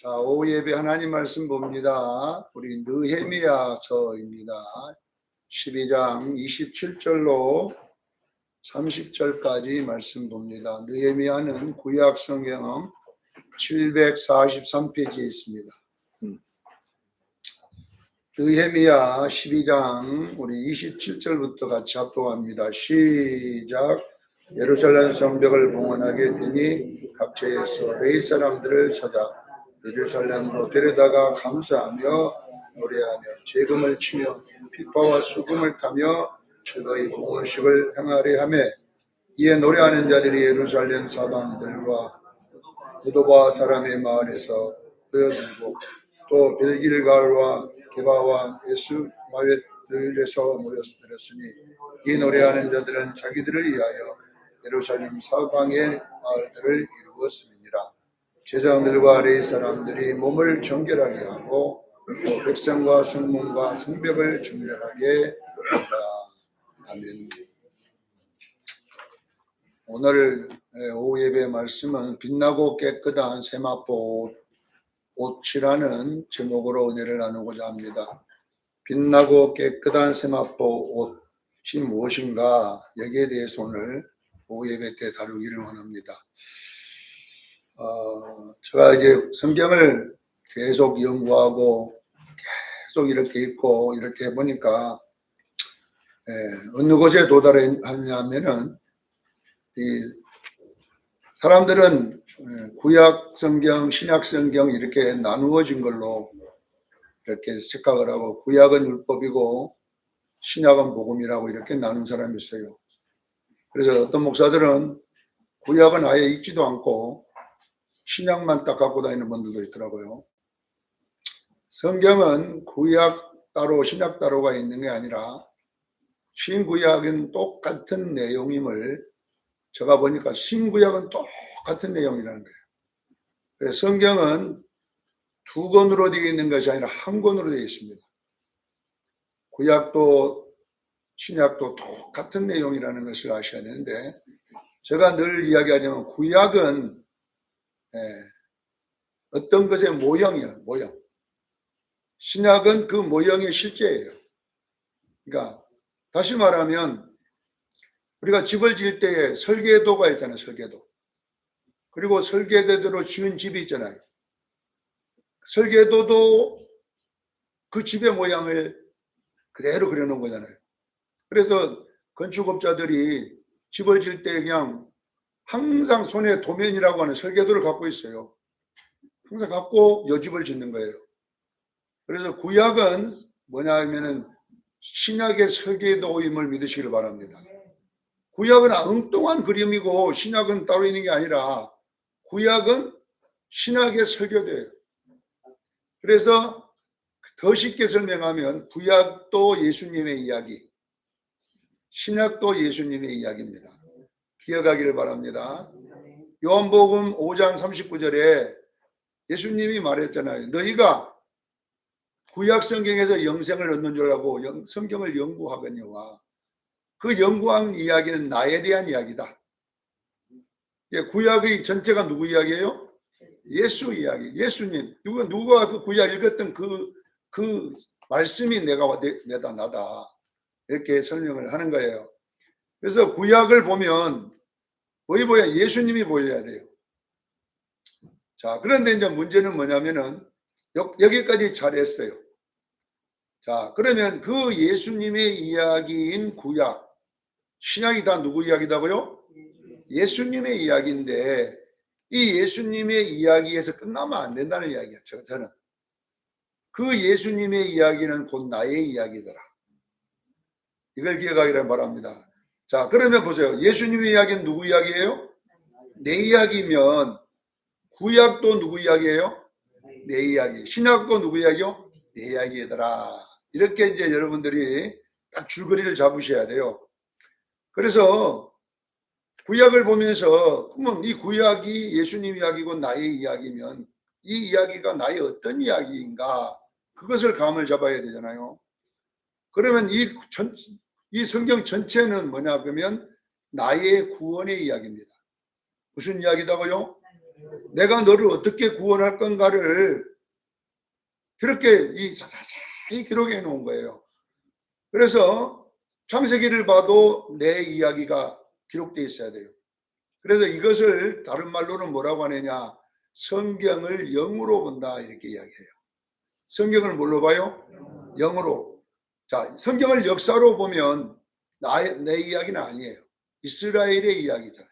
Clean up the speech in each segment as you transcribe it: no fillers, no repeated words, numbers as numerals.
자, 오후 예배 하나님 말씀 봅니다. 우리 느헤미야서입니다. 12장 27절로 30절까지 말씀 봅니다. 느헤미야는 구약 성경 743페이지에 있습니다. 느헤미야 12장 우리 27절부터 같이 합독합니다. 시작. 예루살렘 성벽을 봉헌하게 되니 각처에서 레위 사람들을 찾아 예루살렘으로 데려다가 감사하며 노래하며 재금을 치며 피파와 수금을 타며 즐거이 공헌식을 행하려 하며 이에 노래하는 자들이 예루살렘 사방들과 느도바 사람의 마을에서 모여들고 또 벨길갈과 게바와 에스마웻들에서 모였으니 이 노래하는 자들은 자기들을 위하여 예루살렘 사방의 마을들을 이루었음이니라. 제사장들과 레위 사람들이 몸을 정결하게 하고 또 백성과 성문과 성벽을 정결하게 하라. 아멘. 오늘 오후 예배 말씀은 빛나고 깨끗한 세마포 옷이라는 제목으로 은혜를 나누고자 합니다. 빛나고 깨끗한 세마포 옷이 무엇인가, 여기에 대해서 오늘 오후 예배 때 다루기를 원합니다. 제가 이제 성경을 계속 연구하고 계속 이렇게 읽고 이렇게 해보니까 어느 곳에 도달했냐면은 이 사람들은 구약 성경, 신약 성경 이렇게 나누어진 걸로 이렇게 착각을 하고 구약은 율법이고 신약은 복음이라고 이렇게 나눈 사람이 있어요. 그래서 어떤 목사들은 구약은 아예 읽지도 않고 신약만 딱 갖고 다니는 분들도 있더라고요. 성경은 구약 따로 신약 따로가 있는 게 아니라 신구약은 똑같은 내용임을 제가 보니까 신구약은 똑같은 내용이라는 거예요. 그래서 성경은 두 권으로 되어 있는 것이 아니라 한 권으로 되어 있습니다. 구약도 신약도 똑같은 내용이라는 것을 아셔야 되는데, 제가 늘 이야기하자면 구약은 어떤 것의 모형이에요. 모형. 신약은 그 모형의 실제예요. 그러니까 다시 말하면 우리가 집을 지을 때에 설계도가 있잖아요. 설계도. 그리고 설계도대로 지은 집이 있잖아요. 설계도도 그 집의 모양을 그대로 그려놓은 거잖아요. 그래서 건축업자들이 집을 지을 때 그냥 항상 손에 도면이라고 하는 설계도를 갖고 있어요. 항상 갖고 요 집을 짓는 거예요. 그래서 구약은 뭐냐 하면은 신약의 설계도임을 믿으시길 바랍니다. 구약은 엉뚱한 그림이고 신약은 따로 있는 게 아니라 구약은 신약의 설계도예요. 그래서 더 쉽게 설명하면 구약도 예수님의 이야기, 신약도 예수님의 이야기입니다. 기억하기를 바랍니다. 요한복음 5장 39절에 예수님이 말했잖아요. 너희가 구약 성경에서 영생을 얻는 줄 알고 성경을 연구하거니와 그 연구한 이야기는 나에 대한 이야기다. 구약의 전체가 누구 이야기예요? 예수 이야기. 예수님. 누가 그 구약 읽었던 그 말씀이 내다 나다. 이렇게 설명을 하는 거예요. 그래서 구약을 보면 뭐이 보여야? 예수님이 보여야 돼요. 자, 그런데 이제 문제는 뭐냐면은 여기까지 잘했어요. 자, 그러면 그 예수님의 이야기인 구약, 신약이 다 누구 이야기다고요? 예수님의 이야기인데 이 예수님의 이야기에서 끝나면 안 된다는 이야기야. 저는 그 예수님의 이야기는 곧 나의 이야기더라. 이걸 기억하기를 바랍니다. 자, 그러면 보세요. 예수님의 이야기는 누구 이야기예요? 내 이야기면 구약도 누구 이야기예요? 내 이야기. 신약도 누구 이야기요? 내 이야기더라. 이렇게 이제 여러분들이 딱 줄거리를 잡으셔야 돼요. 그래서 구약을 보면서 그러면 이 구약이 예수님 이야기고 나의 이야기면 이 이야기가 나의 어떤 이야기인가, 그것을 감을 잡아야 되잖아요. 그러면 이 성경 전체는 뭐냐 그러면 나의 구원의 이야기입니다. 무슨 이야기다고요? 내가 너를 어떻게 구원할 건가를 그렇게 자세히 기록해 놓은 거예요. 그래서 창세기를 봐도 내 이야기가 기록되어 있어야 돼요. 그래서 이것을 다른 말로는 뭐라고 하느냐, 성경을 영으로 본다 이렇게 이야기해요. 성경을 뭘로 봐요? 영으로. 자, 성경을 역사로 보면 내 이야기는 아니에요. 이스라엘의 이야기잖아요.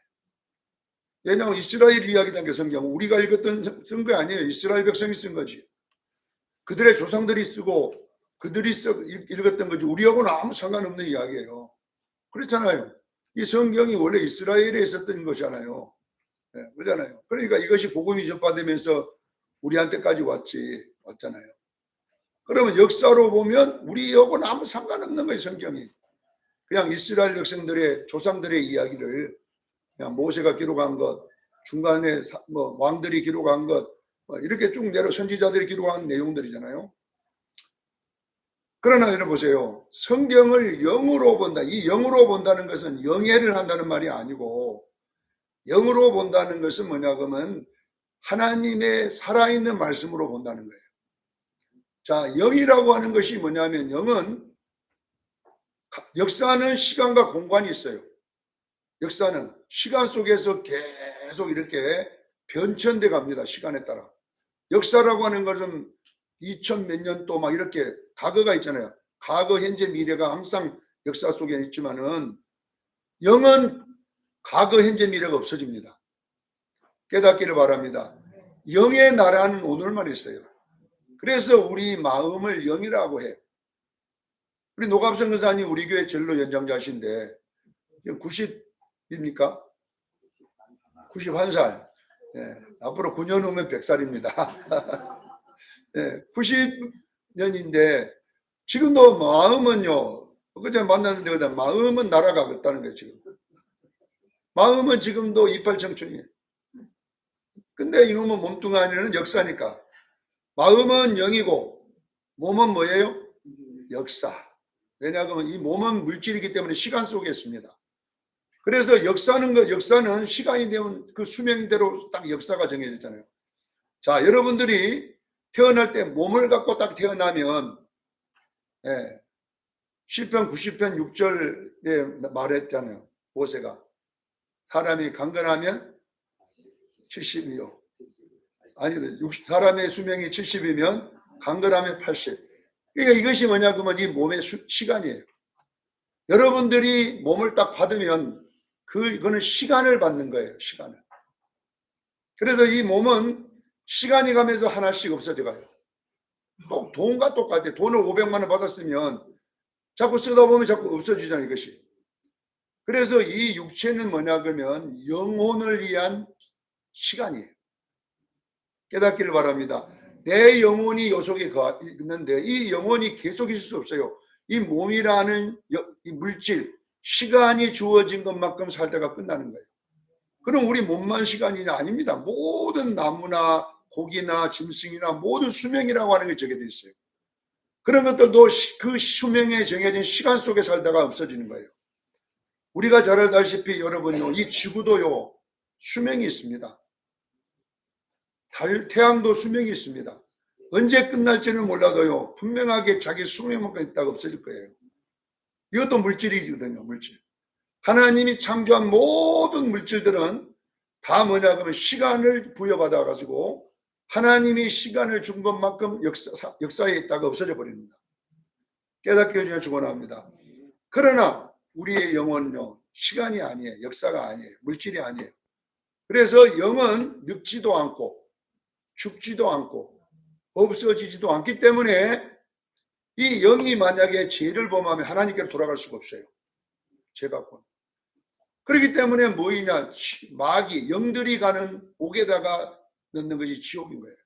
왜냐하면 이스라엘 이야기라는 게 성경, 우리가 읽었던 쓴 거 아니에요. 이스라엘 백성이 쓴 거지. 그들의 조상들이 쓰고 그들이 읽었던 거지 우리하고는 아무 상관없는 이야기예요. 그렇잖아요. 이 성경이 원래 이스라엘에 있었던 것이잖아요. 네, 그렇잖아요. 그러니까 이것이 복음이 전파되면서 우리한테까지 왔잖아요. 그러면 역사로 보면 우리하고는 아무 상관없는 거예요. 성경이. 그냥 이스라엘 백성들의 조상들의 이야기를 그냥 모세가 기록한 것, 중간에 왕들이 기록한 것, 이렇게 쭉 내려 선지자들이 기록한 내용들이잖아요. 그러나 여러분 보세요. 성경을 영으로 본다. 이 영으로 본다는 것은 영예를 한다는 말이 아니고, 영으로 본다는 것은 뭐냐 그러면 하나님의 살아있는 말씀으로 본다는 거예요. 자, 영이라고 하는 것이 뭐냐면, 영은 역사는 시간과 공간이 있어요. 역사는 시간 속에서 계속 이렇게 변천돼 갑니다. 시간에 따라. 역사라고 하는 것은 2000 몇 년도 막 이렇게 과거가 있잖아요. 과거, 현재, 미래가 항상 역사 속에 있지만은 영은 과거, 현재, 미래가 없어집니다. 깨닫기를 바랍니다. 영의 나라는 오늘만 있어요. 그래서 우리 마음을 영이라고 해요. 우리 노갑성 권사님 우리 교회 전로 연장자신데 90입니까? 91살. 네, 앞으로 9년 후면 100살입니다. 네, 90년인데 지금도 마음은요. 그전에 만났는데 마음은 날아가겠다는 거예요. 지금. 마음은 지금도 이빨 청춘이에요. 근데 이놈은 몸뚱아리는 역사니까. 마음은 영이고 몸은 뭐예요? 역사. 왜냐하면 이 몸은 물질이기 때문에 시간 속에 있습니다. 그래서 역사는 시간이 되면 그 수명대로 딱 역사가 정해졌잖아요. 자, 여러분들이 태어날 때 몸을 갖고 딱 태어나면, 예, 시편 90편 6절에 말했잖아요. 모세가. 사람이 강건하면 70이요. 아니, 사람의 수명이 70이면 강건하면 80. 그러니까 이것이 뭐냐 그러면 이 몸의 시간이에요. 여러분들이 몸을 딱 받으면 그거는 시간을 받는 거예요. 시간을. 그래서 이 몸은 시간이 가면서 하나씩 없어져 가요. 또 돈과 똑같아요. 돈을 500만 원 받았으면 자꾸 쓰다 보면 자꾸 없어지잖아요. 이것이. 그래서 이 육체는 뭐냐 그러면 영혼을 위한 시간이에요. 깨닫기를 바랍니다. 내 영혼이 요 속에 있는데 이 영혼이 계속 있을 수 없어요. 이 몸이라는 이 물질, 시간이 주어진 것만큼 살다가 끝나는 거예요. 그럼 우리 몸만 시간이 아닙니다. 모든 나무나 고기나 짐승이나 모든 수명이라고 하는 게 정해져 있어요. 그런 것들도 그 수명에 정해진 시간 속에 살다가 없어지는 거예요. 우리가 잘 알다시피 여러분요, 이 지구도요, 수명이 있습니다. 태양도 수명이 있습니다. 언제 끝날지는 몰라도요, 분명하게 자기 수명만큼 있다가 없어질 거예요. 이것도 물질이거든요, 물질. 하나님이 창조한 모든 물질들은 다 뭐냐 그러면 시간을 부여받아 가지고 하나님이 시간을 준 것만큼 역사에 있다가 없어져 버립니다. 깨닫기를 축원합니다. 그러나 우리의 영혼은요, 시간이 아니에요. 역사가 아니에요. 물질이 아니에요. 그래서 영은 늙지도 않고 죽지도 않고 없어지지도 않기 때문에 이 영이 만약에 죄를 범하면 하나님께로 돌아갈 수가 없어요. 죄 갖고는. 그렇기 때문에 뭐이냐, 마귀, 영들이 가는 옥에다가 넣는 것이 지옥인 거예요.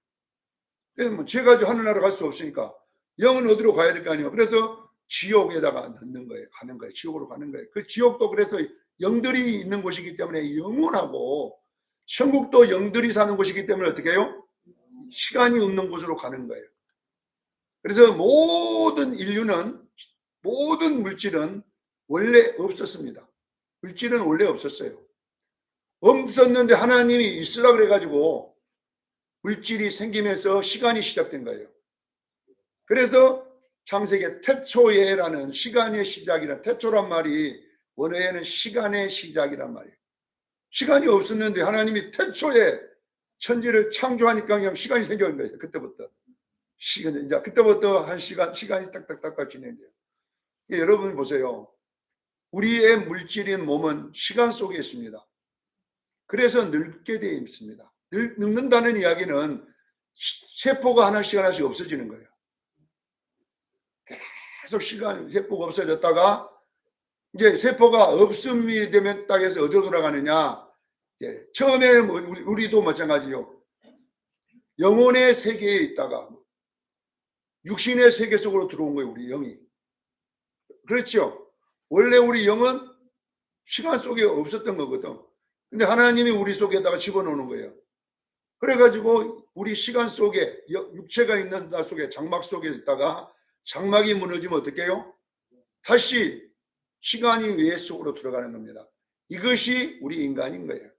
그래서 뭐 죄 가지고 하늘나라 갈 수 없으니까 영은 어디로 가야 될 거 아니에요. 그래서 지옥에다가 넣는 거예요. 가는 거예요. 지옥으로 가는 거예요. 그 지옥도 그래서 영들이 있는 곳이기 때문에 영원하고, 천국도 영들이 사는 곳이기 때문에 어떻게 해요? 시간이 없는 곳으로 가는 거예요. 그래서 모든 인류는, 모든 물질은 원래 없었습니다. 물질은 원래 없었어요. 없었는데 하나님이 있으라 그래가지고 물질이 생기면서 시간이 시작된 거예요. 그래서 창세기 태초에라는 시간의 시작이란 태초란 말이 원어에는 시간의 시작이란 말이에요. 시간이 없었는데 하나님이 태초에 천지를 창조하니까 그냥 시간이 생겨난 거예요. 그때부터. 이제 그때부터 한 시간이 딱딱딱딱 진행돼요. 여러분 보세요. 우리의 물질인 몸은 시간 속에 있습니다. 그래서 늙게 되어 있습니다. 늙는다는 이야기는 세포가 하나씩 없어지는 거예요. 계속 세포가 없어졌다가 이제 세포가 없음이 되면 땅에서 어디로 돌아가느냐. 처음에 우리도 마찬가지요. 영혼의 세계에 있다가 육신의 세계 속으로 들어온 거예요. 우리 영이. 그렇죠. 원래 우리 영은 시간 속에 없었던 거거든. 근데 하나님이 우리 속에다가 집어넣는 거예요. 그래가지고 우리 시간 속에 육체가 있는 나 속에 장막 속에 있다가 장막이 무너지면 어떻게 해요? 다시 시간이 외 속으로 들어가는 겁니다. 이것이 우리 인간인 거예요.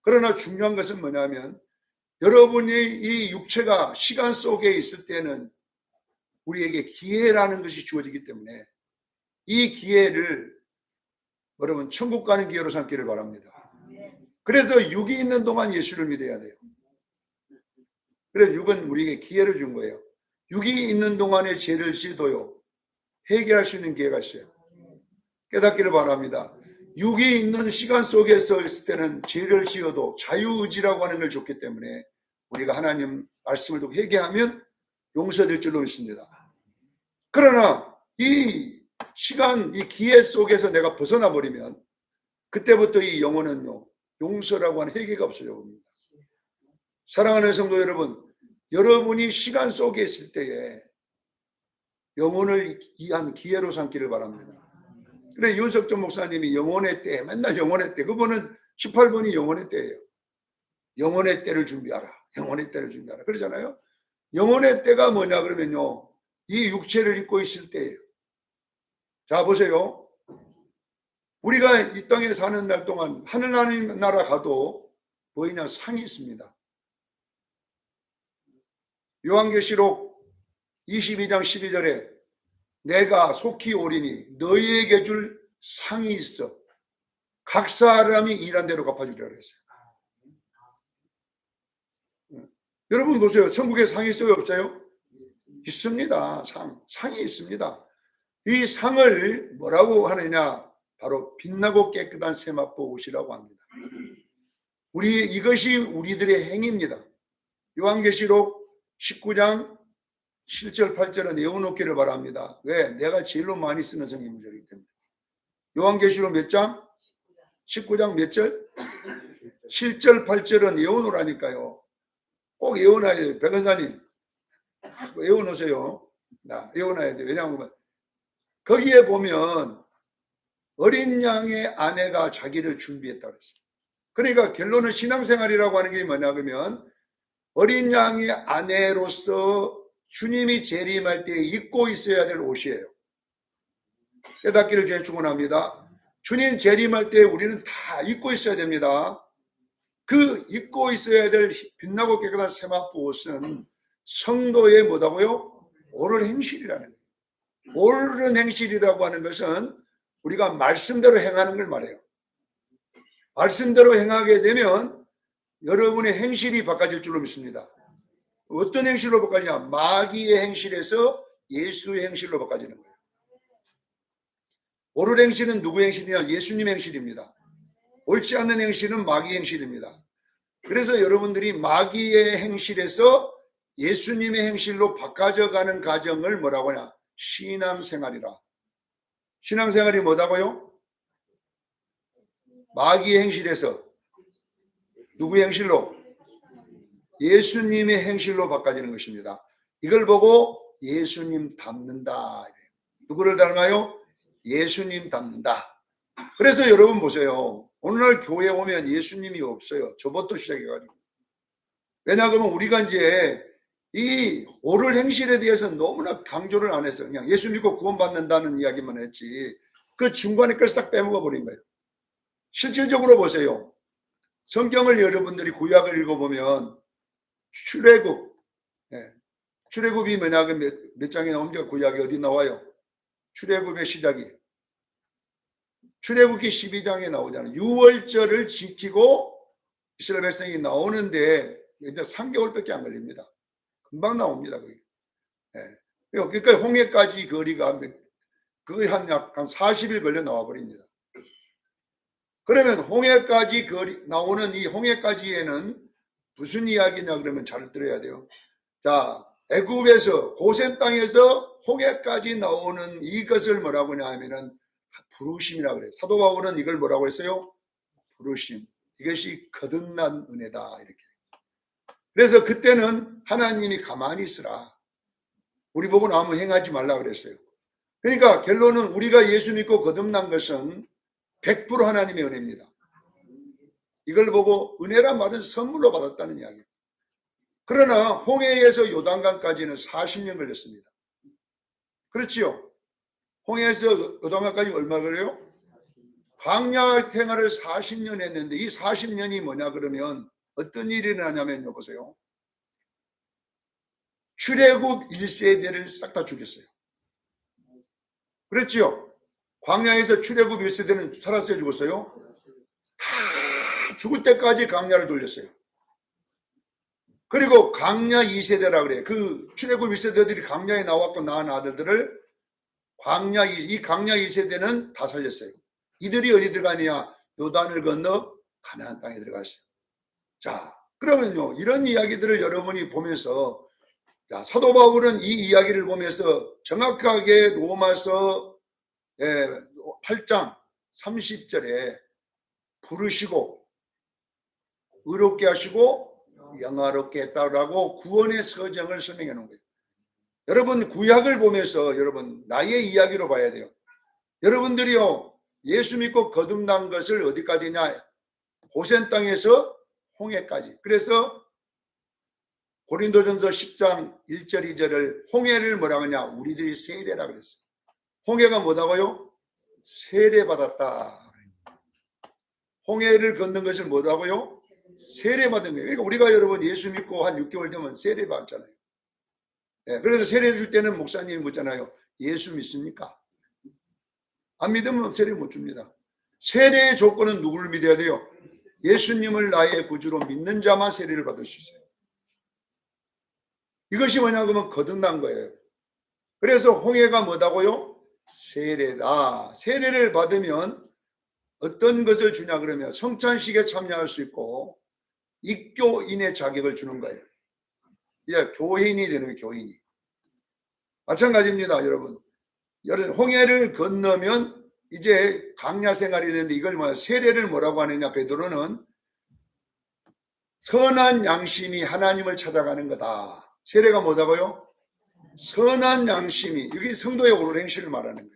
그러나 중요한 것은 뭐냐면 여러분의 이 육체가 시간 속에 있을 때는 우리에게 기회라는 것이 주어지기 때문에 이 기회를 여러분 천국 가는 기회로 삼기를 바랍니다. 그래서 육이 있는 동안 예수를 믿어야 돼요. 그래서 육은 우리에게 기회를 준 거예요. 육이 있는 동안에 죄를 지어도요 해결할 수 있는 기회가 있어요. 깨닫기를 바랍니다. 육이 있는 시간 속에서 있을 때는 죄를 지어도 자유의지라고 하는 걸 줬기 때문에 우리가 하나님 말씀을 듣고 회개하면 용서될 줄로 믿습니다. 그러나 이 시간, 이 기회 속에서 내가 벗어나 버리면 그때부터 이 영혼은요 용서라고 하는 회개가 없어져 봅니다. 사랑하는 성도 여러분, 여러분이 시간 속에 있을 때에 영혼을 위한 기회로 삼기를 바랍니다. 그래 윤석준 목사님이 영혼의 때, 맨날 영혼의 때, 그분은 18번이 영혼의 때예요. 영혼의 때를 준비하라. 영혼의 때를 준비하라. 그러잖아요. 영혼의 때가 뭐냐 그러면요. 이 육체를 입고 있을 때예요. 자 보세요. 우리가 이 땅에 사는 날 동안 하느님 나라 가도 뭐이냐 상이 있습니다. 요한계시록 22장 12절에 내가 속히 오리니 너희에게 줄 상이 있어. 각 사람이 일한 대로 갚아주리라 그랬어요. 여러분 보세요. 천국에 상이 있어요? 없어요? 있습니다. 상이 있습니다. 이 상을 뭐라고 하느냐? 바로 빛나고 깨끗한 세마포 옷이라고 합니다. 이것이 우리들의 행위입니다. 요한계시록 19장 7절 8절은 외워놓기를 바랍니다. 왜? 내가 제일로 많이 쓰는 성경이기 때문에. 요한계시록 몇 장? 19장 몇 절? 7절 8절은 외워놓으라니까요. 꼭 외워놔야 돼요. 백은사님 외워놓으세요. 외워놔야 돼요. 왜냐하면 거기에 보면 어린 양의 아내가 자기를 준비했다고 했어요. 그러니까 결론은 신앙생활이라고 하는 게 뭐냐 그러면 어린 양의 아내로서 주님이 재림할 때 입고 있어야 될 옷이에요. 깨닫기를 주에 축원합니다. 주님 재림할 때 우리는 다 입고 있어야 됩니다. 그 입고 있어야 될 빛나고 깨끗한 세마포 옷은 성도의 뭐다고요? 옳은 행실이라는 거예요. 옳은 행실이라고 하는 것은 우리가 말씀대로 행하는 걸 말해요. 말씀대로 행하게 되면 여러분의 행실이 바꿔질 줄로 믿습니다. 어떤 행실로 바뀌냐? 마귀의 행실에서 예수의 행실로 바꿔지는 거예요. 옳은 행실은 누구의 행실이냐? 예수님의 행실입니다. 옳지 않는 행실은 마귀의 행실입니다. 그래서 여러분들이 마귀의 행실에서 예수님의 행실로 바꿔져가는 과정을 뭐라고 하냐? 신앙생활이라. 신앙생활이 뭐다고요? 마귀의 행실에서 누구의 행실로? 예수님의 행실로 바꿔지는 것입니다. 이걸 보고 예수님 닮는다. 누구를 닮아요? 예수님 닮는다. 그래서 여러분 보세요. 오늘날 교회에 오면 예수님이 없어요. 저부터 시작해가지고. 왜냐 그러면 우리가 이제 이 옳은 행실에 대해서 너무나 강조를 안 했어요. 그냥 예수 믿고 구원받는다는 이야기만 했지 그 중간에 걸 싹 빼먹어 버린 거예요. 실질적으로 보세요. 성경을 여러분들이 구약을 읽어보면 출애굽. 예. 출애굽이 뭐냐? 몇 장에 나옵니까? 구약이 어디 나와요? 출애굽의 시작이. 출애굽기 12장에 나오잖아요. 6월절을 지키고 이스라엘 백성이 나오는데 이제 3개월밖에 안 걸립니다. 금방 나옵니다. 거기. 예. 그러니까 홍해까지 거리가 거의 한 40일 걸려 나와 버립니다. 그러면 홍해까지 나오는 이 홍해까지에는 무슨 이야기냐 그러면 잘 들어야 돼요. 자, 애굽에서 고센 땅에서 홍해까지 나오는 이것을 뭐라고 하냐면은 부르심이라고 그래요. 사도 바울은 이걸 뭐라고 했어요? 부르심. 이것이 거듭난 은혜다 이렇게. 그래서 그때는 하나님이 가만히 있으라. 우리 보고 아무 행하지 말라 그랬어요. 그러니까 결론은 우리가 예수 믿고 거듭난 것은 100% 하나님의 은혜입니다. 이걸 보고 은혜란 말은 선물로 받았다는 이야기예요. 그러나 홍해에서 요단강까지는 40년 걸렸습니다. 그렇지요? 홍해에서 요단강까지 얼마 걸려요? 광야 생활을 40년 했는데 이 40년이 뭐냐 그러면 어떤 일이 일어나냐면요. 보세요. 출애굽 1세대를 싹 다 죽였어요. 그렇지요? 광야에서 출애굽 1세대는 살았어요? 죽었어요? 다 죽을 때까지 광야를 돌렸어요. 그리고 광야 2세대라 그래요. 그 출애굽 1세대들이 광야에 나왔고 낳은 아들들을 광야 2세대는 다 살렸어요. 이들이 어디 들어가느냐? 요단을 건너 가나안 땅에 들어갔어요. 자, 그러면요. 이런 이야기들을 여러분이 보면서 자, 사도 바울은 이 이야기를 보면서 정확하게 로마서 8장 30절에 부르시고 의롭게 하시고 영화롭게 했다라고 구원의 서정을 설명해 놓은 거예요. 여러분 구약을 보면서 여러분 나의 이야기로 봐야 돼요. 여러분들이요 예수 믿고 거듭난 것을 어디까지냐? 고센 땅에서 홍해까지. 그래서 고린도전서 10장 1절 2절을 홍해를 뭐라고 하냐? 우리들이 세례라 그랬어요. 홍해가 뭐라고요? 세례받았다. 홍해를 걷는 것을 뭐라고요? 세례받은 거예요. 그러니까 우리가 여러분 예수 믿고 한 6개월 되면 세례받잖아요. 네, 그래서 세례 줄 때는 목사님이 묻잖아요. 예수 믿습니까? 안 믿으면 세례 못 줍니다. 세례의 조건은 누구를 믿어야 돼요? 예수님을 나의 구주로 믿는 자만 세례를 받을 수 있어요. 이것이 뭐냐 그러면 거듭난 거예요. 그래서 홍해가 뭐다고요? 세례다. 세례를 받으면 어떤 것을 주냐 그러면 성찬식에 참여할 수 있고 입교인의 자격을 주는 거예요. 이제 교인이 되는 거예요. 교인이. 마찬가지입니다. 여러분. 홍해를 건너면 이제 광야 생활이 되는데 이걸 뭐야? 세례를 뭐라고 하느냐? 베드로는 선한 양심이 하나님을 찾아가는 거다. 세례가 뭐다고요? 선한 양심이. 여기 성도의 옳은 행실을 말하는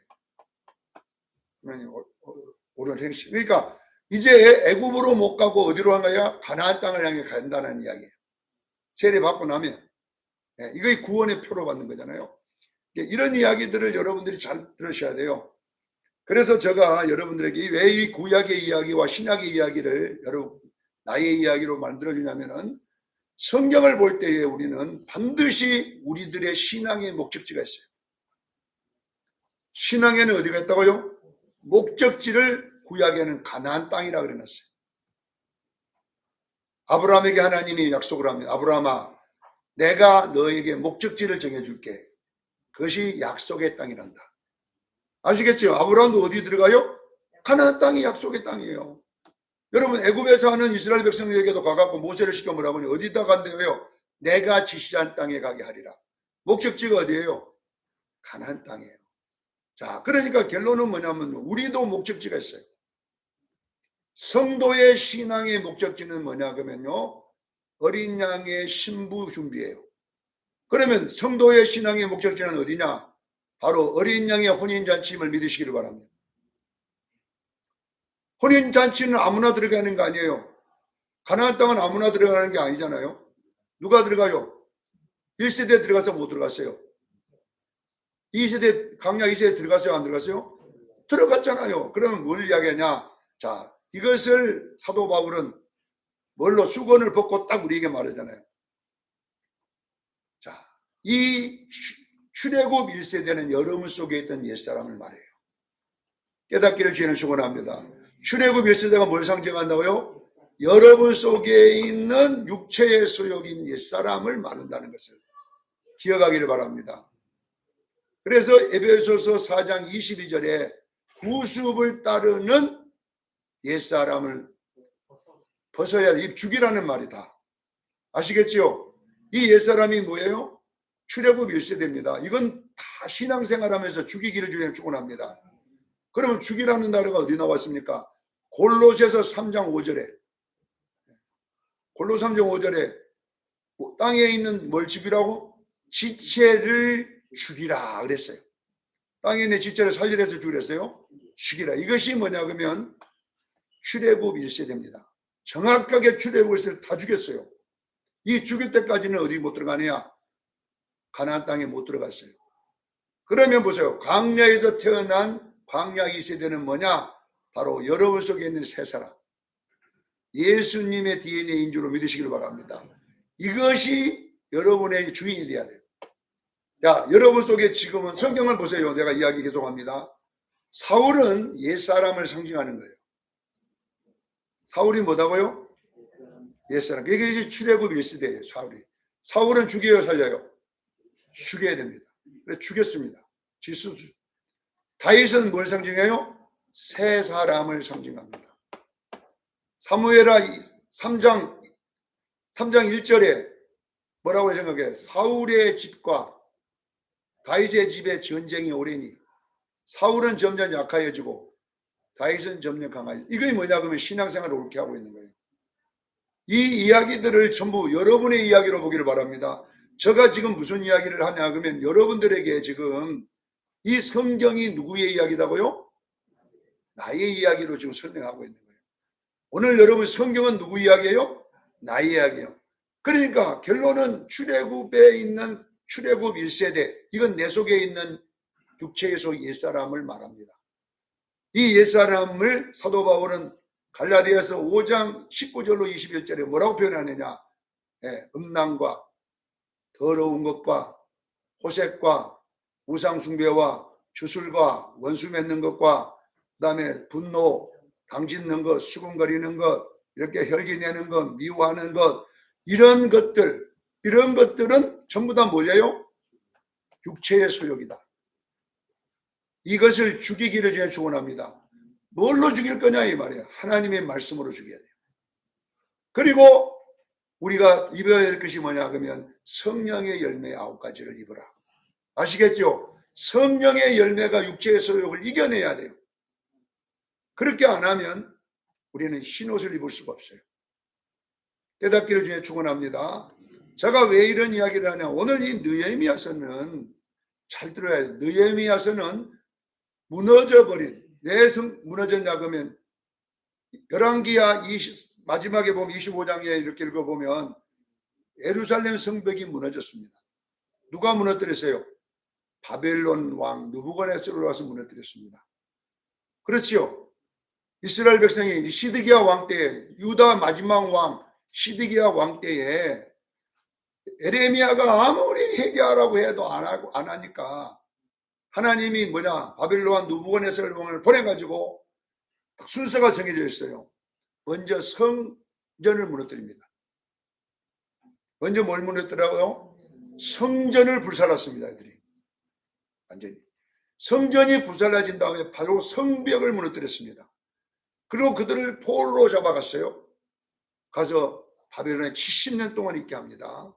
거예요. 옳은 행실. 그러니까 이제 애굽으로 못 가고 어디로 간 거야? 가나안 땅을 향해 간다는 이야기예요. 세례 받고 나면. 이게 구원의 표로 받는 거잖아요. 이런 이야기들을 여러분들이 잘 들으셔야 돼요. 그래서 제가 여러분들에게 왜 이 구약의 이야기와 신약의 이야기를 여러분 나의 이야기로 만들어주냐면은 성경을 볼 때에 우리는 반드시 우리들의 신앙의 목적지가 있어요. 신앙에는 어디가 있다고요? 목적지를 구약에는 가나안 땅이라고 그래놨어요. 아브라함에게 하나님이 약속을 합니다. 아브라함아, 내가 너에게 목적지를 정해줄게. 그것이 약속의 땅이란다. 아시겠죠? 아브라함도 어디 들어가요? 가나안 땅이 약속의 땅이에요. 여러분 애굽에 사는 이스라엘 백성에게도 가갖고 모세를 시켜 뭐라고 하니 어디다 간대요? 내가 지시한 땅에 가게 하리라. 목적지가 어디예요? 가나안 땅이에요. 자, 그러니까 결론은 뭐냐면 우리도 목적지가 있어요. 성도의 신앙의 목적지는 뭐냐 그러면요 어린 양의 신부 준비예요. 그러면 성도의 신앙의 목적지는 어디냐? 바로 어린 양의 혼인잔치임을 믿으시기를 바랍니다. 혼인잔치는 아무나 들어가는 거 아니에요. 가나안 땅은 아무나 들어가는 게 아니잖아요. 누가 들어가요? 1세대 들어가서 못 들어갔어요. 2세대, 광야 2세대 들어갔어요? 안 들어갔어요? 들어갔잖아요. 그러면 뭘 이야기하냐? 자, 이것을 사도 바울은 뭘로 수건을 벗고 딱 우리에게 말하잖아요. 자, 이 출애굽 1세대는 여러분 속에 있던 옛사람을 말해요. 깨닫기를 주의는 축원합니다. 출애굽 1세대가 뭘 상징한다고요? 여러분 속에 있는 육체의 소욕인 옛사람을 말한다는 것을 기억하기를 바랍니다. 그래서 에베소서 4장 22절에 구습을 따르는 옛사람을 벗어야 돼. 죽이라는 말이다. 아시겠지요? 이 옛사람이 뭐예요? 출애굽 1세대입니다. 이건 다 신앙생활하면서 죽이기를 주님 축원합니다. 그러면 죽이라는 단어가 어디 나왔습니까? 골로새서 3장 5절에 골로 3장 5절에 땅에 있는 뭘 죽이라고? 지체를 죽이라 그랬어요. 땅에 있는 지체를 살리라 해서 죽이랬어요. 죽이라. 이것이 뭐냐 그러면 출애굽 1세대입니다. 정확하게 출애굽 1세대를 다 죽였어요. 이 죽일 때까지는 어디 못 들어가느냐? 가나안 땅에 못 들어갔어요. 그러면 보세요. 광야에서 태어난 광야 2세대는 뭐냐? 바로 여러분 속에 있는 새 사람. 예수님의 DNA인 줄로 믿으시길 바랍니다. 이것이 여러분의 주인이 돼야 돼요. 자, 여러분 속에 지금은 성경을 보세요. 내가 이야기 계속합니다. 사울은 옛사람을 상징하는 거예요. 사울이 뭐다고요? 옛사람. 이게 이제 출애굽 1세대예요. 사울은 죽여요, 살려요? 죽여야 됩니다. 그래서 죽였습니다. 질수수. 다윗은 뭘 상징해요? 새 사람을 상징합니다. 사무엘하 3장 1절에 뭐라고 생각해? 사울의 집과 다윗의 집의 전쟁이 오래니 사울은 점점 약해지고 다윗은 점점 강해지고 이게 뭐냐 그러면 신앙생활을 옳게 하고 있는 거예요. 이 이야기들을 전부 여러분의 이야기로 보기를 바랍니다. 제가 지금 무슨 이야기를 하냐 그러면 여러분들에게 지금 이 성경이 누구의 이야기다고요? 나의 이야기로 지금 설명하고 있는 거예요. 오늘 여러분 성경은 누구 이야기예요? 나의 이야기예요. 그러니까 결론은 출애굽에 있는 출애굽 1세대 이건 내 속에 있는 육체의 소 옛사람을 말합니다. 이 옛사람을 사도 바울은 갈라디아서 5장 19절로 21절에 뭐라고 표현하느냐? 음란과 더러운 것과 호색과 우상숭배와 주술과 원수 맺는 것과 그 다음에 분노, 당짓는 것, 수군거리는 것, 이렇게 혈기내는 것, 미워하는 것 이런 것들은 전부 다 뭐예요? 육체의 소욕이다. 이것을 죽이기를 제가 축원합니다. 뭘로 죽일 거냐 이 말이에요. 하나님의 말씀으로 죽여야 돼요. 그리고 우리가 입어야 될 것이 뭐냐 그러면 성령의 열매 9가지를 입어라. 아시겠죠? 성령의 열매가 육체의 소욕을 이겨내야 돼요. 그렇게 안 하면 우리는 흰옷을 입을 수가 없어요. 깨닫기를 주에 축원합니다. 제가 왜 이런 이야기를 하냐? 오늘 이 느헤미야서는 잘 들어야 돼요. 느헤미야서는 무너져버린 왜 무너졌냐 그러면 열왕기야 마지막에 보면 25장에 이렇게 읽어보면 예루살렘 성벽이 무너졌습니다. 누가 무너뜨렸어요? 바벨론 왕 느부갓네살이 와서 무너뜨렸습니다. 그렇지요? 이스라엘 백성이 시드기야 왕 때에 유다 마지막 왕 시드기야 왕 때에 에레미야가 아무리 회개하라고 해도 안 하니까 하나님이 뭐냐 바벨론 느부갓네살 왕을 보내가지고 순서가 정해져 있어요. 먼저 성전을 무너뜨립니다. 먼저 뭘 무너뜨리라고요? 성전을 불살랐습니다. 애들이 완전히 성전이 불살라진 다음에 바로 성벽을 무너뜨렸습니다. 그리고 그들을 포로로 잡아갔어요. 가서 바벨론에 70년 동안 있게 합니다.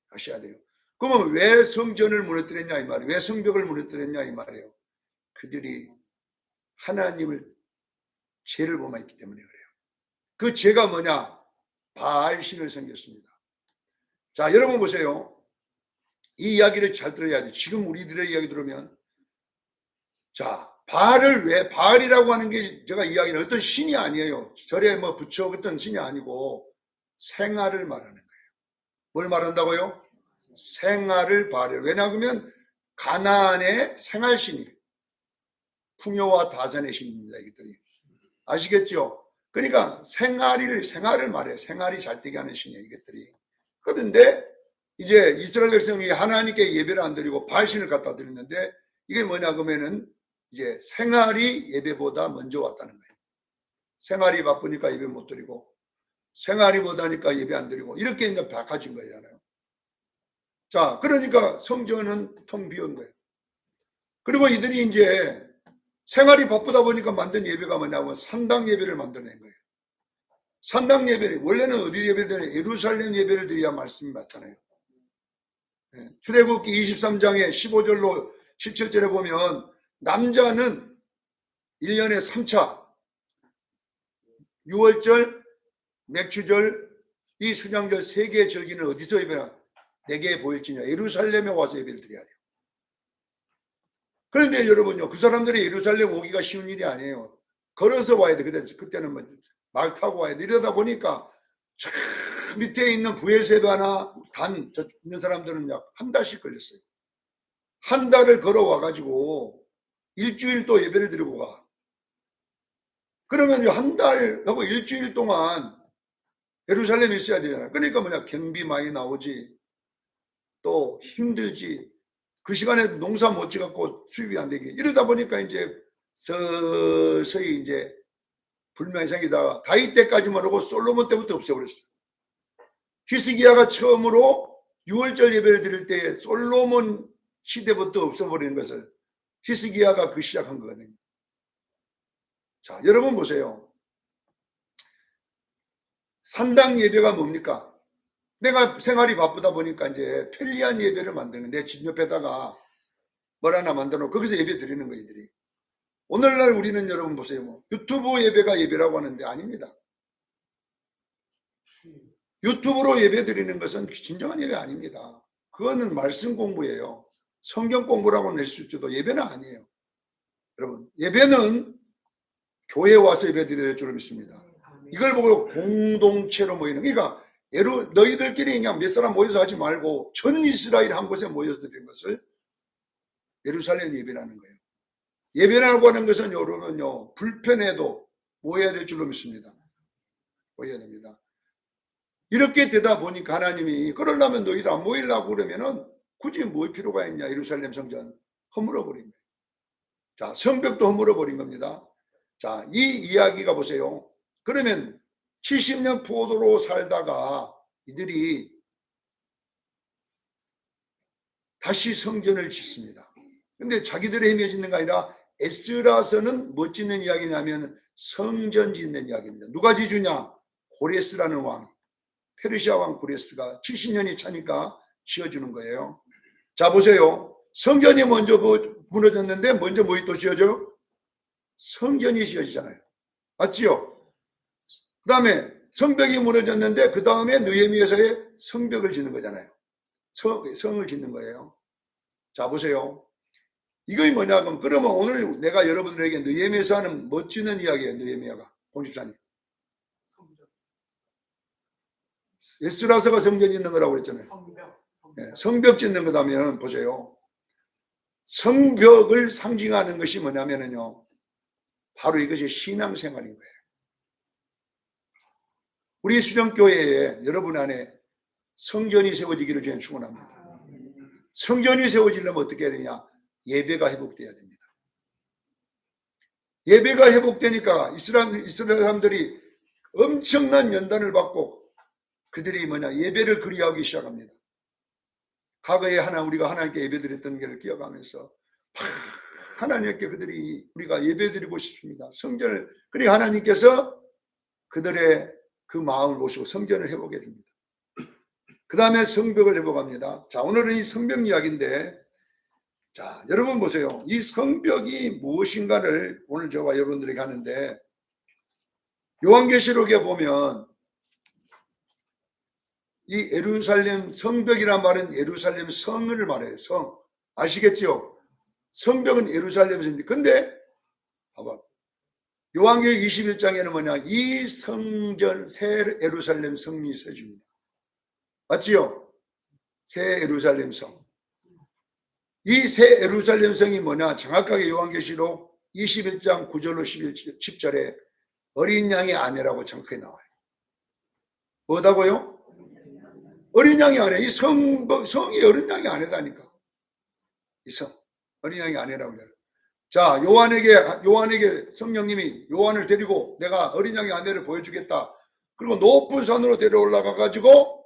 아셔야 돼요. 그러면 왜 성전을 무너뜨렸냐 이 말이에요. 왜 성벽을 무너뜨렸냐 이 말이에요. 그들이 하나님을 죄를 범했기 때문에 그래요. 그 죄가 뭐냐? 바알신을 섬겼습니다. 자, 여러분 보세요. 이 이야기를 잘 들어야 돼요. 지금 우리들의 이야기 들으면 자, 바알을 왜 바알이라고 하는 게 제가 이야기는 어떤 신이 아니에요. 절에 뭐 부처 어떤 신이 아니고 생활을 말하는 거예요. 뭘 말한다고요? 생활을 바알이에요. 왜냐하면 가나안의 생활신이에요. 풍요와 다산의 신입니다. 이것들이. 아시겠죠? 그러니까 생활을 말해요. 생활이 잘 되게 하는 신이에요. 이것들이. 그런데 이제 이스라엘 백성이 하나님께 예배를 안 드리고 바알신을 갖다 드렸는데 이게 뭐냐 그러면은 이제 생활이 예배보다 먼저 왔다는 거예요. 생활이 바쁘니까 예배 못 드리고 생활이 못하니까 예배 안 드리고 이렇게 이제 바꿔진 거잖아요. 자, 그러니까 성전은 텅 비운 거예요. 그리고 이들이 이제 생활이 바쁘다 보니까 만든 예배가 뭐냐면 산당 예배를 만들어낸 거예요. 산당 예배를 원래는 어디 예배를 드려야 예루살렘 예배를 드려야 말씀이 맞잖아요. 출애굽기 23장에 15절로 17절에 보면 남자는 1년에 3차 6월절, 맥주절, 이 순양절 3개의 절기는 어디서 예배나 4개에 보일지냐 예루살렘에 와서 예배를 드려야 돼요. 그런데 여러분요, 그 사람들이 예루살렘 오기가 쉬운 일이 아니에요. 걸어서 와야 돼. 그때는 뭐 말 타고 와야 돼. 이러다 보니까 저 밑에 있는 부엘세바나 단 있는 사람들은 약 한 달씩 걸렸어요. 한 달을 걸어와 가지고 일주일 또 예배를 드리고 가. 그러면 한 달하고 일주일 동안 예루살렘에 있어야 되잖아요. 그러니까 뭐냐, 경비 많이 나오지, 또 힘들지, 그 시간에 농사 못 지갖고 수입이 안 되게 이러다 보니까 이제 서서히 이제 불명이 생기다가 다윗 때까지만 하고 솔로몬 때부터 없애버렸어요. 히스기야가 처음으로 6월절 예배를 드릴 때 솔로몬 시대부터 없애버리는 것을 히스기야가 그 시작한 거거든요. 자, 여러분 보세요. 산당 예배가 뭡니까? 내가 생활이 바쁘다 보니까 이제 편리한 예배를 만드는 내 집 옆에다가 뭘 하나 만들어 놓고 거기서 예배 드리는 거 이들이. 오늘날 우리는 여러분 보세요. 뭐 유튜브 예배가 예배라고 하는데 아닙니다. 유튜브로 예배 드리는 것은 진정한 예배 아닙니다. 그거는 말씀 공부예요. 성경 공부라고 낼 수 있어도 예배는 아니에요. 여러분, 예배는 교회에 와서 예배 드려야 될 줄 믿습니다. 이걸 보고 공동체로 모이는, 그러니까 너희들끼리 그냥 몇 사람 모여서 하지 말고 전 이스라엘 한 곳에 모여서 드리는 것을 예루살렘 예배라는 거예요. 예배라고 하는 것은 여러분은요, 불편해도 모여야 될 줄로 믿습니다. 모여야 됩니다. 이렇게 되다 보니까 하나님이 그러려면 너희들 안 모이려고 그러면은 굳이 모일 필요가 있냐. 예루살렘 성전 허물어버린 거예요. 자, 성벽도 허물어버린 겁니다. 자, 이 이야기가 보세요. 그러면 70년 포도로 살다가 이들이 다시 성전을 짓습니다. 근데 자기들의 힘이 짓는 게 아니라 에스라서는 뭐 짓는 이야기냐면 성전 짓는 이야기입니다. 누가 지주냐? 고레스라는 왕, 페르시아 왕 고레스가 70년이 차니까 지어주는 거예요. 자, 보세요. 성전이 먼저 무너졌는데 먼저 뭐이 또 지어져요? 성전이 지어지잖아요. 맞지요? 그 다음에 성벽이 무너졌는데 그 다음에 느헤미야서에 성벽을 짓는 거잖아요. 성을 짓는 거예요. 자, 보세요. 이거 뭐냐 그럼 그러면 오늘 내가 여러분들에게 느헤미야서 하는 멋지는 이야기예요. 느헤미야가 공집사님. 에스라서가 성전 짓는 거라고 그랬잖아요. 네, 성벽 짓는 거다면 보세요. 성벽을 상징하는 것이 뭐냐면요, 바로 이것이 신앙생활인 거예요. 우리 수정교회에 여러분 안에 성전이 세워지기를 저는 축원합니다. 성전이 세워지려면 어떻게 해야 되냐? 예배가 회복돼야 됩니다. 예배가 회복되니까 이스라엘 사람들이 엄청난 연단을 받고 그들이 뭐냐? 예배를 그리하기 시작합니다. 과거에 우리가 하나님께 예배드렸던 것을 기억하면서 하나님께 우리가 예배드리고 싶습니다. 성전을, 그리고 하나님께서 그들의 그 마음을 보시고 성전을 회복해 줍니다. 그 다음에 성벽을 회복합니다. 자, 오늘은 이 성벽 이야기인데, 자, 여러분 보세요. 이 성벽이 무엇인가를 오늘 저와 여러분들에게 하는데, 요한계시록에 보면 이 예루살렘 성벽이란 말은 예루살렘 성을 말해요. 성. 아시겠죠? 성벽은 예루살렘에서인데, 근데 봐봐. 요한계시록 21장에는 뭐냐? 이 성전, 새 예루살렘 성이 세집니다. 맞지요? 새 예루살렘 성. 이 새 예루살렘 성이 뭐냐? 정확하게 요한계시록 21장 9절로 10절에 어린 양의 아내라고 정확하게 나와요. 뭐다고요? 어린 양이 아내. 이 성이 어린 양이 아내다니까. 이 성. 어린 양이 아내라고 그래요. 자, 요한에게 성령님이 요한을 데리고 내가 어린 양의 아내를 보여주겠다. 그리고 높은 산으로 데려올라가 가지고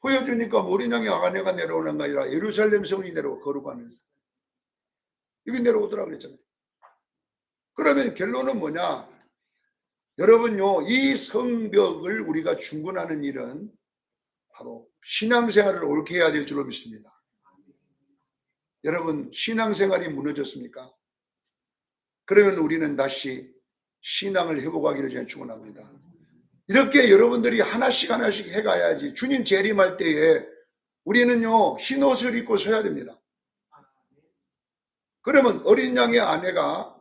보여주니까 어린 양의 아내가 내려오는 게 아니라 예루살렘 성이 내려오고 거룩하면서 여기 내려오더라고 그랬잖아요. 그러면 결론은 뭐냐? 여러분요, 이 성벽을 우리가 중건하는 일은 바로 신앙생활을 옳게 해야 될 줄로 믿습니다. 여러분, 신앙생활이 무너졌습니까? 그러면 우리는 다시 신앙을 회복하기를 저는 축원합니다. 이렇게 여러분들이 하나씩 해가야지. 주님 재림할 때에 우리는요, 흰 옷을 입고 서야 됩니다. 그러면 어린 양의 아내가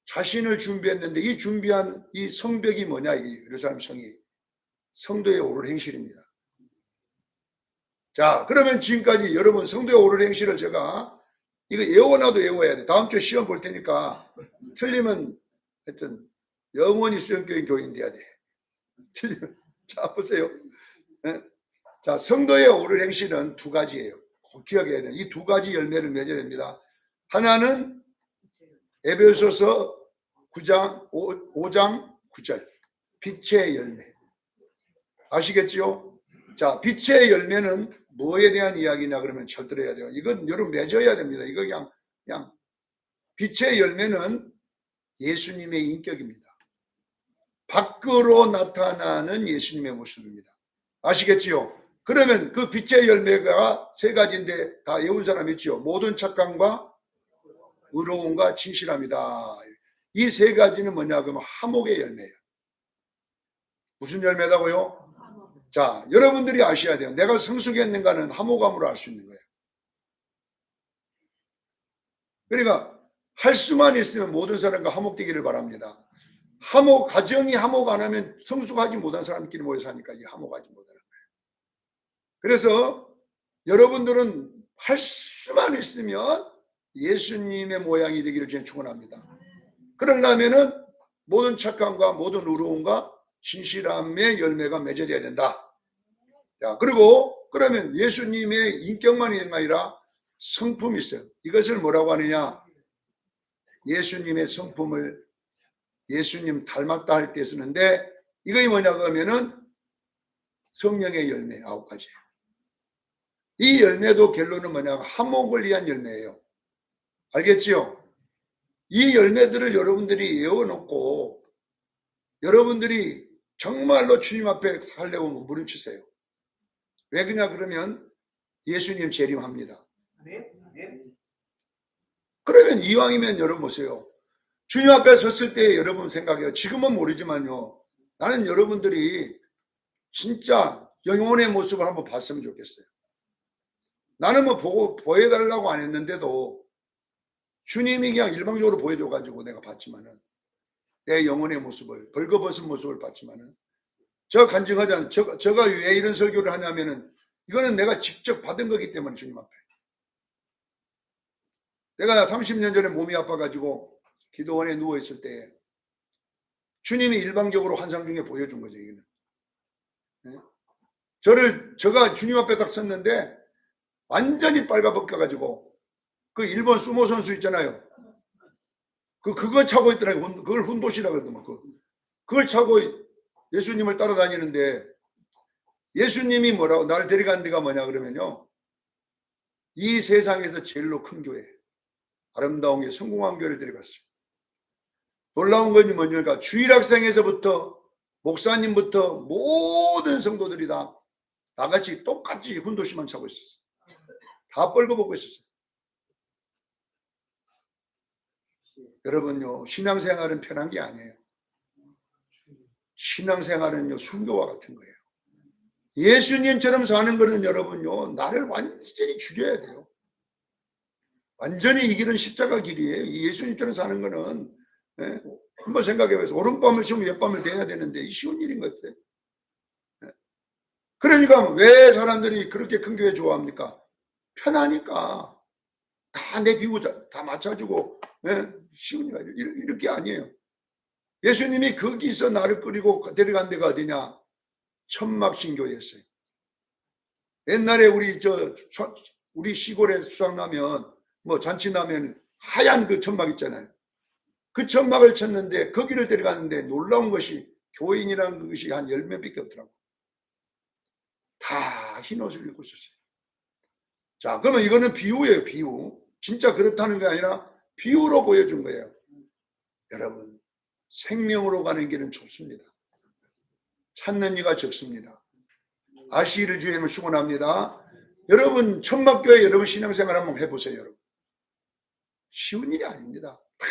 자신을 준비했는데 이 준비한 이 성벽이 뭐냐? 이게 예루살렘 성이 성도의 오를 행실입니다. 자, 그러면 지금까지 여러분 성도의 오를 행실을 제가 이거 외워놔도 외워야 돼. 다음 주에 시험 볼 테니까 틀리면 하여튼 영원히 수영교인 교인 돼야 돼. 틀리면. 자, 보세요. 네? 자, 성도의 오를 행실은 두 가지예요. 꼭 기억해야 돼요. 이 두 가지 열매를 맺어야 됩니다. 하나는 에베소서 5장 9절 빛의 열매. 아시겠지요? 자, 빛의 열매는 뭐에 대한 이야기냐 그러면 잘 들어야 돼요. 이건 여러분 맺어야 됩니다. 이거 그냥 빛의 열매는 예수님의 인격입니다. 밖으로 나타나는 예수님의 모습입니다. 아시겠지요? 그러면 그 빛의 열매가 세 가지인데 다 외운 사람 있지요? 모든 착함과 의로움과 진실함이다. 이 세 가지는 뭐냐 그러면 화목의 열매예요. 무슨 열매다고요? 자, 여러분들이 아셔야 돼요. 내가 성숙했는가는 화목함으로 알 수 있는 거예요. 그러니까 할 수만 있으면 모든 사람과 화목되기를 바랍니다. 가정이 화목 안 하면 성숙하지 못한 사람끼리 모여 사니까 이 화목하지 못하는 거예요. 그래서 여러분들은 할 수만 있으면 예수님의 모양이 되기를 저는 축원합니다. 그러려면은 모든 착함과 모든 의로움과 진실함의 열매가 맺어져야 된다. 자, 그리고 그러면 예수님의 인격만 있는 게 아니라 성품이 있어요. 이것을 뭐라고 하느냐? 예수님의 성품을 예수님 닮았다 할 때 쓰는데 이것이 뭐냐 그러면은 성령의 열매 9가지예요. 이 열매도 결론은 뭐냐? 화목을 위한 열매예요. 알겠지요? 이 열매들을 여러분들이 외워놓고 여러분들이 정말로 주님 앞에 살려고 무릎치세요. 왜 그러냐 그러면 예수님 재림합니다. 그러면 이왕이면 여러분 보세요. 주님 앞에 섰을 때 여러분 생각해요. 지금은 모르지만요. 나는 여러분들이 진짜 영혼의 모습을 한번 봤으면 좋겠어요. 나는 뭐 보여달라고 안 했는데도 주님이 그냥 일방적으로 보여줘가지고 내가 봤지만은 내 영혼의 모습을 벌거벗은 모습을 봤지만은 제가 간증하지 않아요. 제가 왜 이런 설교를 하냐면은 이거는 내가 직접 받은 거기 때문에 주님 앞에. 내가 30년 전에 몸이 아파가지고 기도원에 누워있을 때 주님이 일방적으로 환상 중에 보여준 거죠. 이거는. 네? 제가 주님 앞에 딱 섰는데 완전히 빨가벗겨가지고 그 일본 수모 선수 있잖아요. 그거 차고 있더라고요. 그걸 훈도시라고 그러더만. 그걸 차고 예수님을 따라다니는데 예수님이 뭐라고 나를 데려간 데가 뭐냐 그러면요. 이 세상에서 제일로 큰 교회, 아름다운 게 성공한 교회를 데려갔어요. 놀라운 건지 뭐냐니까 주일학생에서부터 목사님부터 모든 성도들이 다 나같이 똑같이 훈도시만 차고 있었어요. 다 뻘거벗고 있었어요. 여러분요, 신앙생활은 편한 게 아니에요. 신앙생활은요, 순교와 같은 거예요. 예수님처럼 사는 거는 여러분요, 나를 완전히 죽여야 돼요. 완전히 이 길은 십자가 길이에요. 예수님처럼 사는 거는 한번 생각해 보세요. 오른밤을 쉬면 왼밤을 대야 되는데 이 쉬운 일인 것 같아요. 그러니까 왜 사람들이 그렇게 큰 교회 좋아합니까? 편하니까 다 내 비고 다 맞춰주고 쉬운 일 아니에요. 이렇게 아니에요. 예수님이 거기서 나를 끌고 데려간 데가 어디냐? 천막신교였어요. 옛날에 우리 시골에 수상나면 뭐 잔치 나면 하얀 그 천막 있잖아요. 그 천막을 쳤는데 거기를 데려갔는데 놀라운 것이 교인이라는 것이 한 10명밖에 없더라고. 다 흰 옷을 입고 있었어요. 자, 그러면 이거는 비유예요, 비유. 진짜 그렇다는 게 아니라 비유로 보여준 거예요. 여러분, 생명으로 가는 길은 좁습니다. 찾는 이가 적습니다. 아시기를 주님을 축원합니다. 여러분, 천막교회 여러분 신앙생활 한번 해보세요. 여러분, 쉬운 일이 아닙니다. 다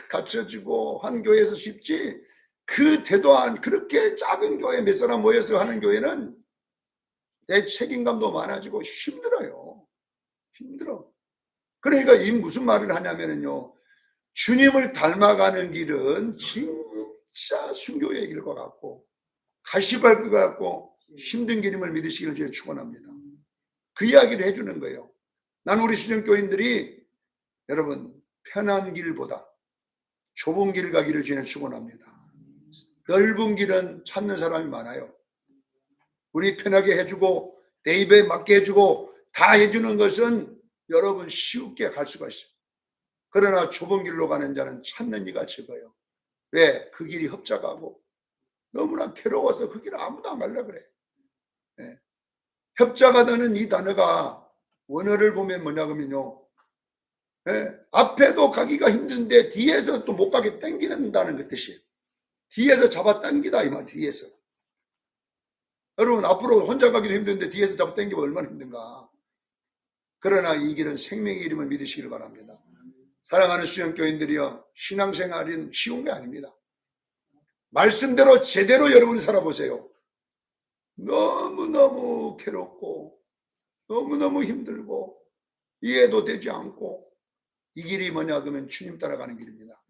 갖춰지고 한 교회에서 쉽지, 그 대도한 그렇게 작은 교회 몇 사람 모여서 하는 교회는 내 책임감도 많아지고 힘들어요. 힘들어. 그러니까 이 무슨 말을 하냐면요, 주님을 닮아가는 길은 진짜 순교의 길과 같고 가시밭길 같고 힘든 길임을 믿으시기를 제가 축원합니다. 그 이야기를 해주는 거예요. 난 우리 수정교인들이 여러분 편한 길보다 좁은 길 가기를 저는 축원합니다. 넓은 길은 찾는 사람이 많아요. 우리 편하게 해주고 내 입에 맞게 해주고 다 해주는 것은 여러분 쉽게 갈 수가 있어요. 그러나 좁은 길로 가는 자는 찾는 이가 적어요. 왜? 그 길이 협착하고 너무나 괴로워서 그 길을 아무도 안 가려고 그래. 네. 협착하다는 이 단어가 원어를 보면 뭐냐 그러면요, 네. 앞에도 가기가 힘든데 뒤에서 또 못 가게 당기는다는 그 뜻이에요. 뒤에서 잡아 당기다 이 말. 뒤에서 여러분 앞으로 혼자 가기도 힘든데 뒤에서 잡아 당기면 얼마나 힘든가. 그러나 이 길은 생명의 이름을 믿으시길 바랍니다. 사랑하는 수영교인들이여, 신앙생활은 쉬운 게 아닙니다. 말씀대로 제대로 여러분 살아보세요. 너무너무 괴롭고 너무너무 힘들고 이해도 되지 않고 이 길이 뭐냐 그러면 주님 따라가는 길입니다.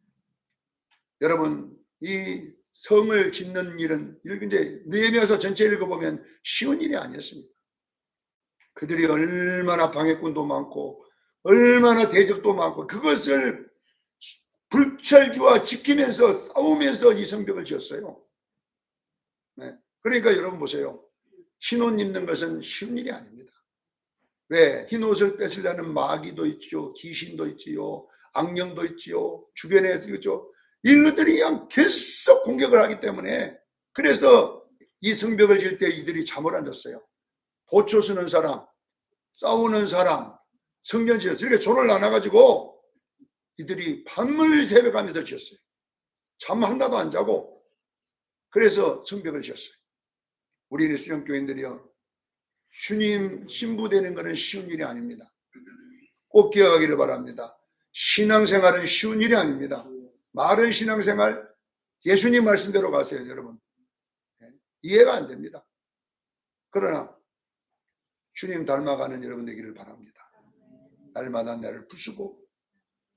여러분 이 성을 짓는 일은 이제 느헤미야서 전체 읽어보면 쉬운 일이 아니었습니다. 그들이 얼마나 방해꾼도 많고 얼마나 대적도 많고 그것을 불철주와 지키면서 싸우면서 이 성벽을 지었어요. 네. 그러니까 여러분 보세요. 흰옷 입는 것은 쉬운 일이 아닙니다. 왜? 흰옷을 뺏으려는 마귀도 있죠. 귀신도 있지요. 악령도 있지요. 주변에서 그렇죠. 이것들이 그냥 계속 공격을 하기 때문에 그래서 이 성벽을 지을 때 이들이 잠을 안 잤어요. 보초 쓰는 사람, 싸우는 사람, 성전 지었어요. 이렇게 조를 나눠가지고 이들이 밤을 새벽하면서 지었어요. 잠 하나도 안 자고 그래서 성벽을 지었어요. 우리는 수영교인들이요, 주님 신부되는 것은 쉬운 일이 아닙니다. 꼭 기억하기를 바랍니다. 신앙생활은 쉬운 일이 아닙니다. 말은 신앙생활, 예수님 말씀대로 가세요. 여러분 이해가 안 됩니다. 그러나 주님 닮아가는 여러분 되기를 바랍니다. 날마다 나를 부수고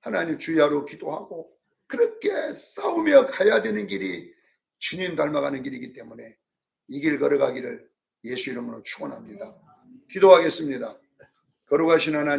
하나님 주야로 기도하고 그렇게 싸우며 가야 되는 길이 주님 닮아가는 길이기 때문에 이 길 걸어가기를 예수 이름으로 축원합니다. 기도하겠습니다. 걸어가신 하나님,